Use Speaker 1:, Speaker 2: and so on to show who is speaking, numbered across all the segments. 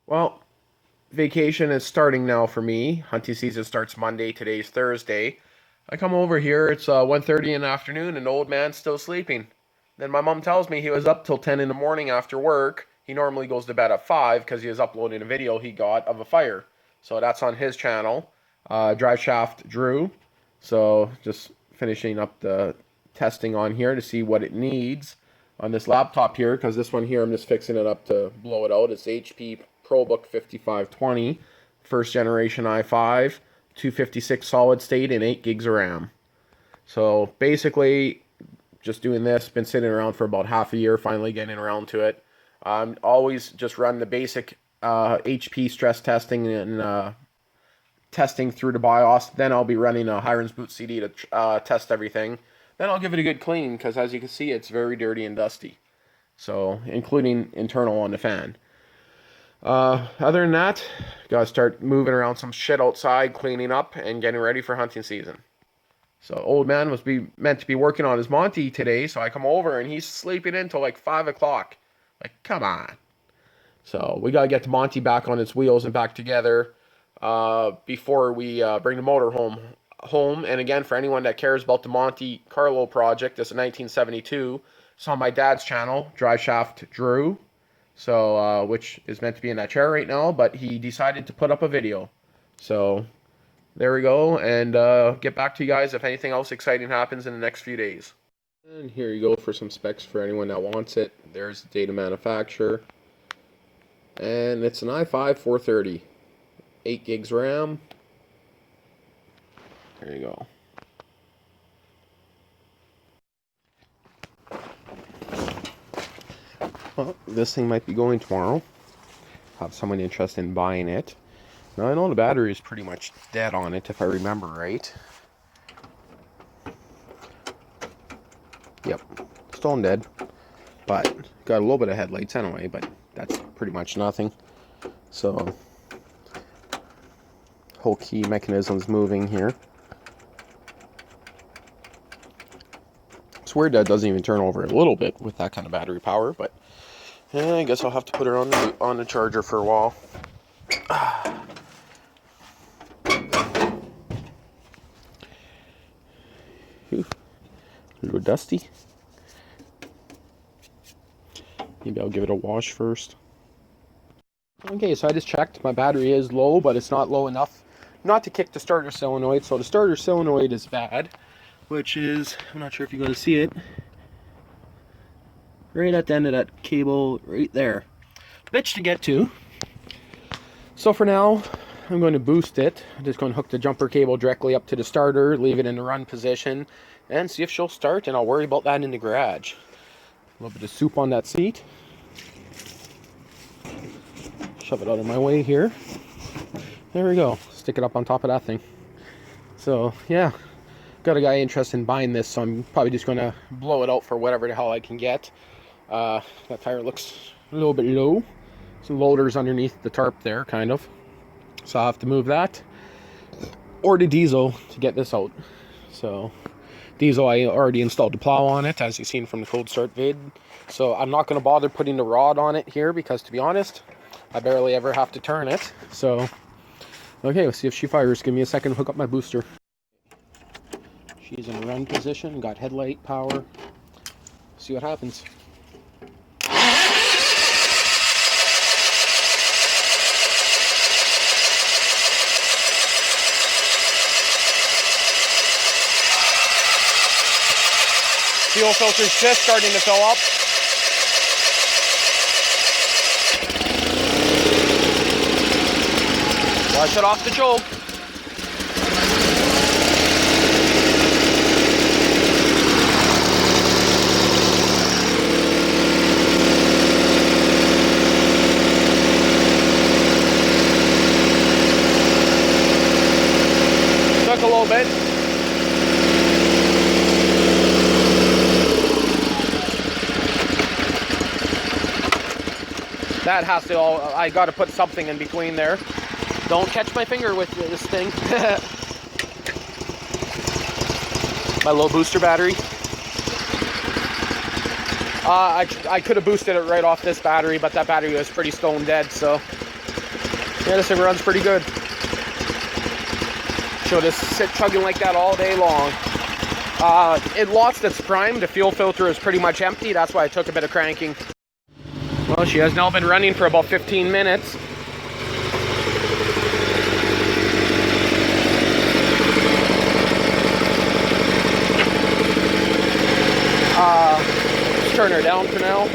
Speaker 1: Well, vacation is starting now for me. Hunting season starts Monday. Today's Thursday. I come over here. It's 1:30 in the afternoon, and the old man's still sleeping. Then my mom tells me he was up till 10 in the morning after work. He normally goes to bed at 5 because he was uploading a video he got of a fire. So that's on his channel, Drive Shaft Drew. So just finishing up the testing on here to see what it needs on this laptop here, because this one here I'm just fixing it up to blow it out. It's HP ProBook 5520, first generation i5, 256 solid state and 8 gigs of RAM. So basically just doing this, been sitting around for about half a year, finally getting around to it. Always just run the basic HP stress testing and testing through the BIOS. Then I'll be running a Hiren's Boot CD to test everything. Then I'll give it a good clean, because as you can see, it's very dirty and dusty. So, including internal on the fan. Other than that, gotta start moving around some shit outside, cleaning up, and getting ready for hunting season. So, old man was meant to be working on his Monty today, so I come over and he's sleeping in till like 5 o'clock. Like, come on. So, we gotta get the Monty back on its wheels and back together before we bring the motor home. And again, for anyone that cares about the Monte Carlo project, this is 1972. It's on my dad's channel, Drive Shaft Drew. So, which is meant to be in that chair right now, but he decided to put up a video. So, there we go, and get back to you guys if anything else exciting happens in the next few days. And here you go for some specs for anyone that wants it. There's the date of manufacture. And it's an i5 430. 8 gigs RAM. There you go. Well, this thing might be going tomorrow. Have someone interested in buying it. Now, I know the battery is pretty much dead on it, if I remember right. Yep, stone dead. But, got a little bit of headlights anyway, but that's pretty much nothing. So, whole key mechanism's moving here. It's weird that it doesn't even turn over a little bit with that kind of battery power, but yeah, I guess I'll have to put her on the charger for a while. A little dusty. Maybe I'll give it a wash first. Okay, so I just checked. My battery is low, but it's not low enough not to kick the starter solenoid. So the starter solenoid is bad, which is, I'm not sure if you're going to see it, right at the end of that cable right there. Bitch to get to. So for now, I'm going to boost it. I'm just going to hook the jumper cable directly up to the starter, leave it in the run position, and see if she'll start, and I'll worry about that in the garage. A little bit of soup on that seat. Shove it out of my way here. There we go. Stick it up on top of that thing. So, yeah. Got a guy interested in buying this, so I'm probably just going to blow it out for whatever the hell I can get. That tire looks a little bit low. Some loaders underneath the tarp there, kind of. So I'll have to move that. Or the diesel to get this out. So, diesel, I already installed the plow on it, as you've seen from the cold start vid. So I'm not going to bother putting the rod on it here, because to be honest, I barely ever have to turn it. So, okay, let's see if she fires. Give me a second to hook up my booster. She's in a run position, got headlight power. See what happens. Fuel filter's just starting to fill up. Wash it off the choke. Took a little bit. That has to all, I got to put something in between there. Don't catch my finger with this thing. My low booster battery. I could have boosted it right off this battery, but that battery was pretty stone dead, so Yeah, this thing runs pretty good. She'll just sit chugging like that all day long. It lost its prime. The fuel filter is pretty much empty. That's why I took a bit of cranking. Well, she has now been running for about 15 minutes. Let's turn her down for now.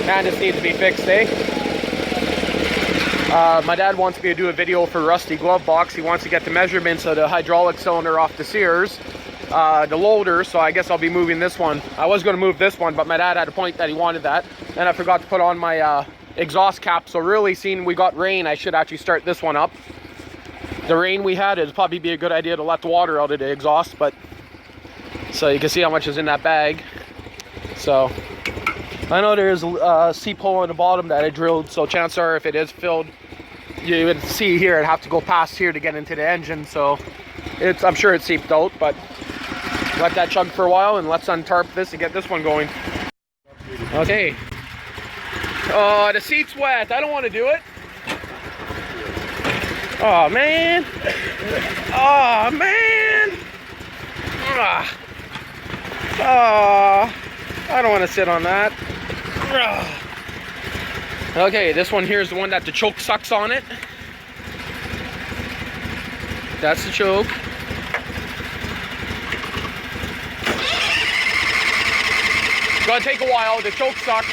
Speaker 1: And this needs to be fixed, eh? My dad wants me to do a video for Rusty Glove Box. He wants to get the measurements of the hydraulic cylinder off the Sears, the loader, so I guess I'll be moving this one. I was going to move this one, but my dad had a point that he wanted that. And I forgot to put on my exhaust cap, so really, seeing we got rain, I should actually start this one up. The rain we had, it'd probably be a good idea to let the water out of the exhaust, but so you can see how much is in that bag. So I know there's a seep hole in the bottom that I drilled, so chances are if it is filled, you would see here, I'd have to go past here to get into the engine, so I'm sure it's seeped out, but let that chug for a while and let's untarp this and get this one going. Okay. Oh, the seat's wet. I don't want to do it. Oh, man. Oh, man. Oh, I don't want to sit on that. Okay, this one here is the one that the choke sucks on it. That's the choke. It's gonna take a while. The choke sucks.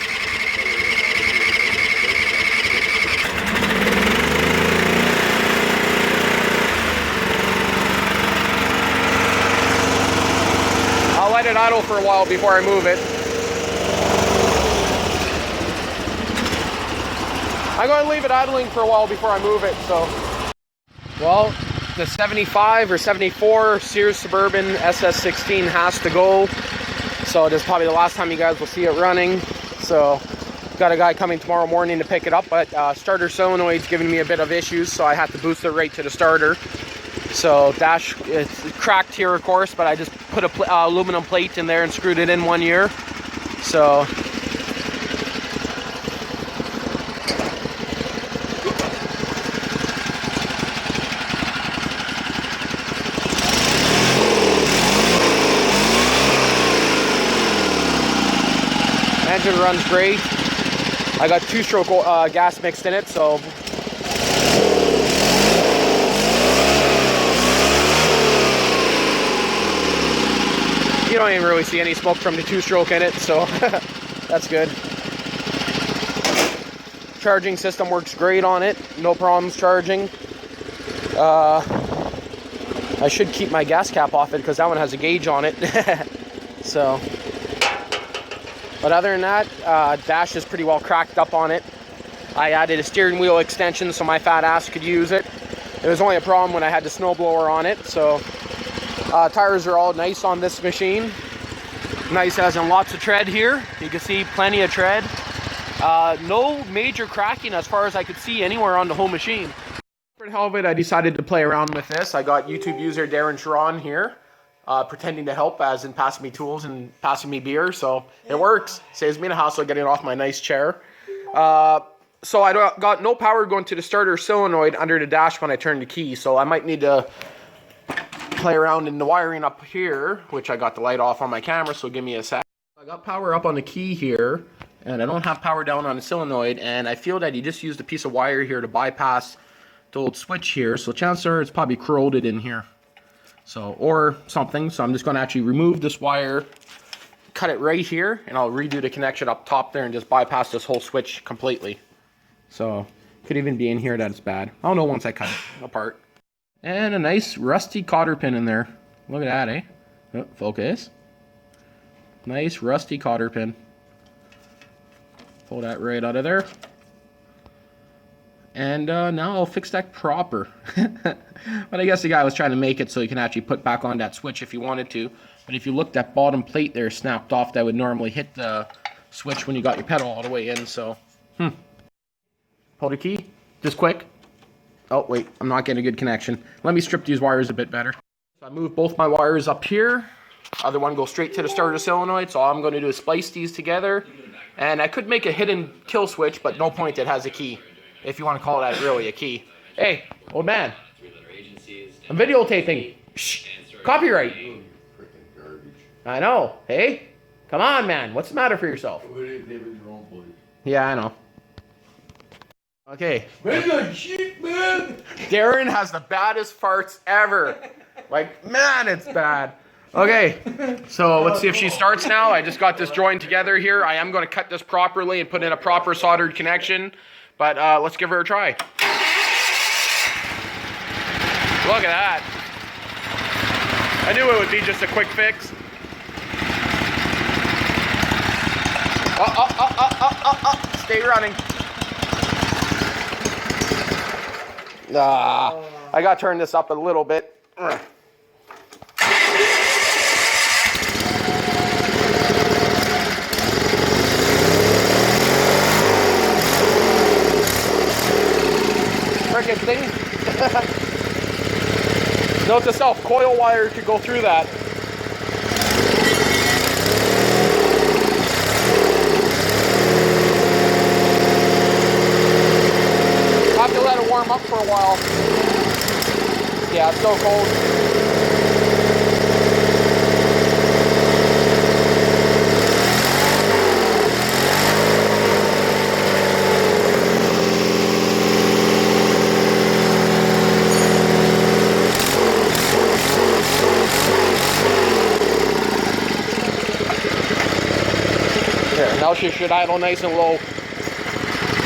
Speaker 1: I'll let it idle for a while before I move it. I'm going to leave it idling for a while before I move it, so. Well, the 75 or 74 Sears Suburban SS16 has to go. So this is probably the last time you guys will see it running. So, got a guy coming tomorrow morning to pick it up, but starter solenoid's giving me a bit of issues, so I had to boost it right to the starter. So dash, it's cracked here of course, but I just put a aluminum plate in there and screwed it in 1 year. So engine runs great. I got 2-stroke gas mixed in it, so you don't even really see any smoke from the 2-stroke in it, so that's good. Charging system works great on it, no problems charging. I should keep my gas cap off it because that one has a gauge on it. So, but other than that, dash is pretty well cracked up on it. I added a steering wheel extension so my fat ass could use it. It was only a problem when I had the snowblower on it, so. Tires are all nice on this machine. Nice as in lots of tread here. You can see plenty of tread. No major cracking as far as I could see anywhere on the whole machine. For the hell of it, I decided to play around with this. I got YouTube user Darren Sharon here, pretending to help, as in passing me tools and passing me beer. So it works. Saves me the hassle of getting off my nice chair. So I got no power going to the starter solenoid under the dash when I turn the key. So I might need to play around in the wiring up here, which I got the light off on my camera, so give me a sec. I got power up on the key here, and I don't have power down on the solenoid, and I feel that he just used a piece of wire here to bypass the old switch here, so chances are it's probably corroded in here. So, or something, so I'm just going to actually remove this wire, cut it right here, and I'll redo the connection up top there and just bypass this whole switch completely. So, could even be in here that it's bad. I'll know once I cut it apart. And a nice rusty cotter pin in there. Look at that, eh? Oh, focus. Nice rusty cotter pin. Pull that right out of there. And now I'll fix that proper. But I guess the guy was trying to make it so you can actually put back on that switch if you wanted to. But if you look, that bottom plate there snapped off. That would normally hit the switch when you got your pedal all the way in. So, Pull the key. Just quick. Oh, wait, I'm not getting a good connection. Let me strip these wires a bit better. So I moved both my wires up here. Other one goes straight to the starter solenoid, so all I'm going to do is splice these together. And I could make a hidden kill switch, but no point, it has a key. if you want to call that really a key. Hey, old man. I'm videotaping. Shh. Copyright. I know. Hey, come on, man. What's the matter for yourself? Yeah, I know. Okay. Shit, man. Darren has the baddest farts ever. Like, man, it's bad. Okay, so let's see if she starts now. I just got this joined together here. I am going to cut this properly and put in a proper soldered connection. But let's give her a try. Look at that. I knew it would be just a quick fix. Stay running. I got to turn this up a little bit. Frickin' thing. Note to self, coil wire could go through that. Have to let it warm up for a while. Yeah, it's so cold. Now she should idle nice and low.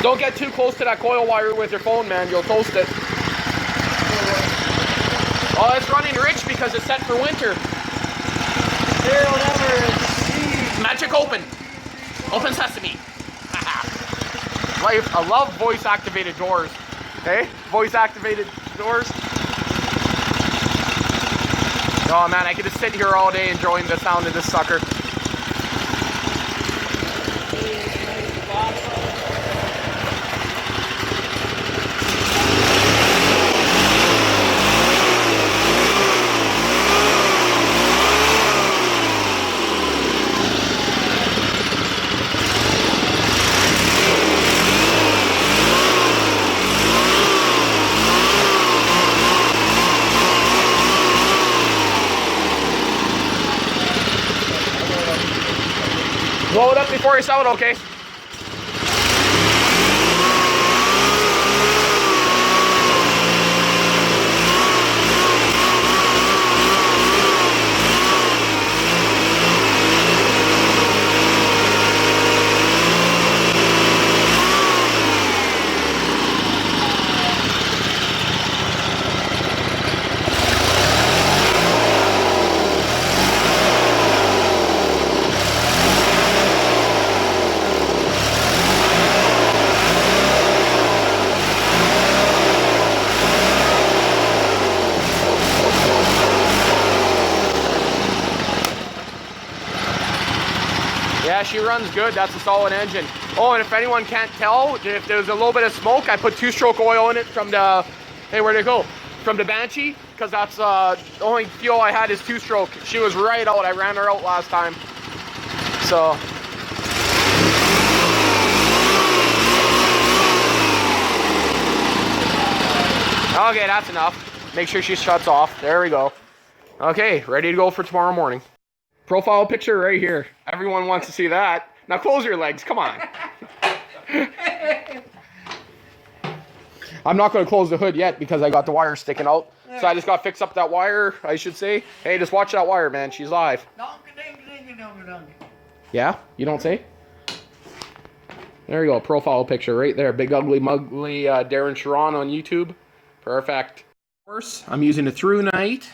Speaker 1: Don't get too close to that coil wire with your phone, man. You'll toast it. Oh, it's running rich because it's set for winter. Magic open. Open sesame. Life. I love voice-activated doors. Hey, voice-activated doors. Oh man, I could just sit here all day enjoying the sound of this sucker. Blow it up before you sell it, okay? Yeah, she runs good. That's a solid engine. Oh, and if anyone can't tell, if there's a little bit of smoke, I put 2-stroke oil in it from the, hey, where'd it go? From the Banshee, because that's the only fuel I had is 2-stroke. She was right out. I ran her out last time. So. Okay, that's enough. Make sure she shuts off. There we go. Okay, ready to go for tomorrow morning. Profile picture right here. Everyone wants to see that. Now close your legs. Come on. I'm not going to close the hood yet because I got the wire sticking out. So I just got to fix up that wire, I should say. Hey, just watch that wire, man. She's live. Yeah? You don't say? There you go. Profile picture right there. Big ugly mugly Darren Sharon on YouTube. Perfect. Of course, I'm using a Through Night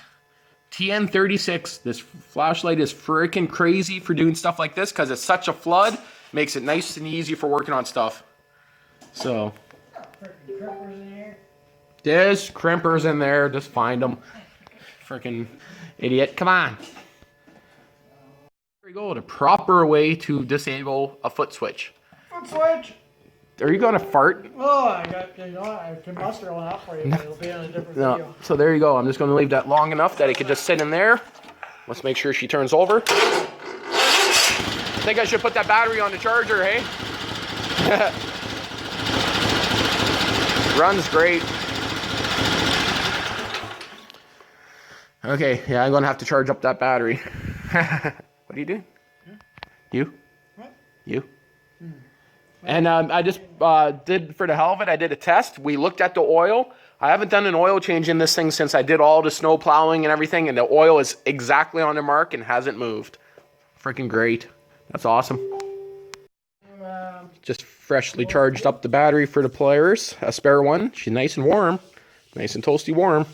Speaker 1: TN36. This flashlight is freaking crazy for doing stuff like this because it's such a flood. Makes it nice and easy for working on stuff. So. There's crimpers in there. Just find them. Freaking idiot. Come on. There we go. The proper way to disable a foot switch.
Speaker 2: Foot switch.
Speaker 1: Are you gonna fart?
Speaker 2: Oh, I got, you know, I can muster one up for you, but it'll be on a different video.
Speaker 1: So there you go. I'm just gonna leave that long enough that it could just sit in there. Let's make sure she turns over. I think I should put that battery on the charger, hey? Runs great. Okay, yeah, I'm gonna have to charge up that battery. What are you doing? You?
Speaker 2: What?
Speaker 1: You? And I just did, for the hell of it, I did a test. We looked at the oil. I haven't done an oil change in this thing since I did all the snow plowing and everything, and the oil is exactly on the mark and hasn't moved. Freaking great. That's awesome. Just freshly charged up the battery for the pliers, a spare one. She's nice and warm, nice and toasty warm.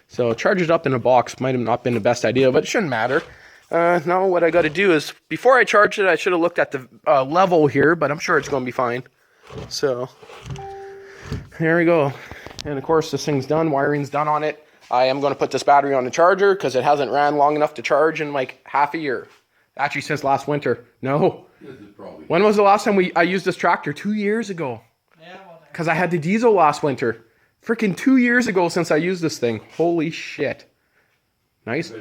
Speaker 1: So charge it up in a box might have not been the best idea, but it shouldn't matter. Now what I got to do is, before I charge it, I should have looked at the level here, but I'm sure it's going to be fine. So there we go. And of course this thing's done, wiring's done on it. I am going to put this battery on the charger because it hasn't ran long enough to charge in like half a year. Actually, since last winter. No. When was the last time I used this tractor? 2 years ago.
Speaker 2: Yeah,
Speaker 1: because I had the diesel last winter. Freaking 2 years ago since I used this thing. Holy shit. Nice.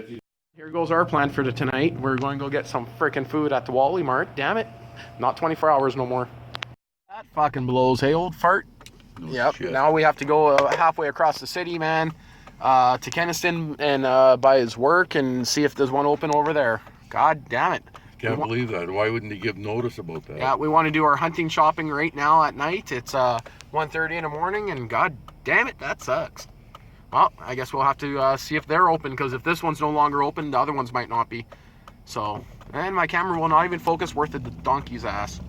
Speaker 1: Here goes our plan for tonight. We're going to go get some freaking food at the Wally Mart. Damn it. Not 24 hours no more. That fucking blows. Hey, old fart. Yep. Shit. Now we have to go halfway across the city, man, to Kenniston and by his work and see if there's one open over there. God damn it.
Speaker 3: Can't believe that. Why wouldn't he give notice about that?
Speaker 1: Yeah, we want to do our hunting shopping right now at night. It's 1:30 in the morning, and god damn it, that sucks. Well, I guess we'll have to see if they're open, because if this one's no longer open, the other ones might not be. So, and my camera will not even focus worth the donkey's ass.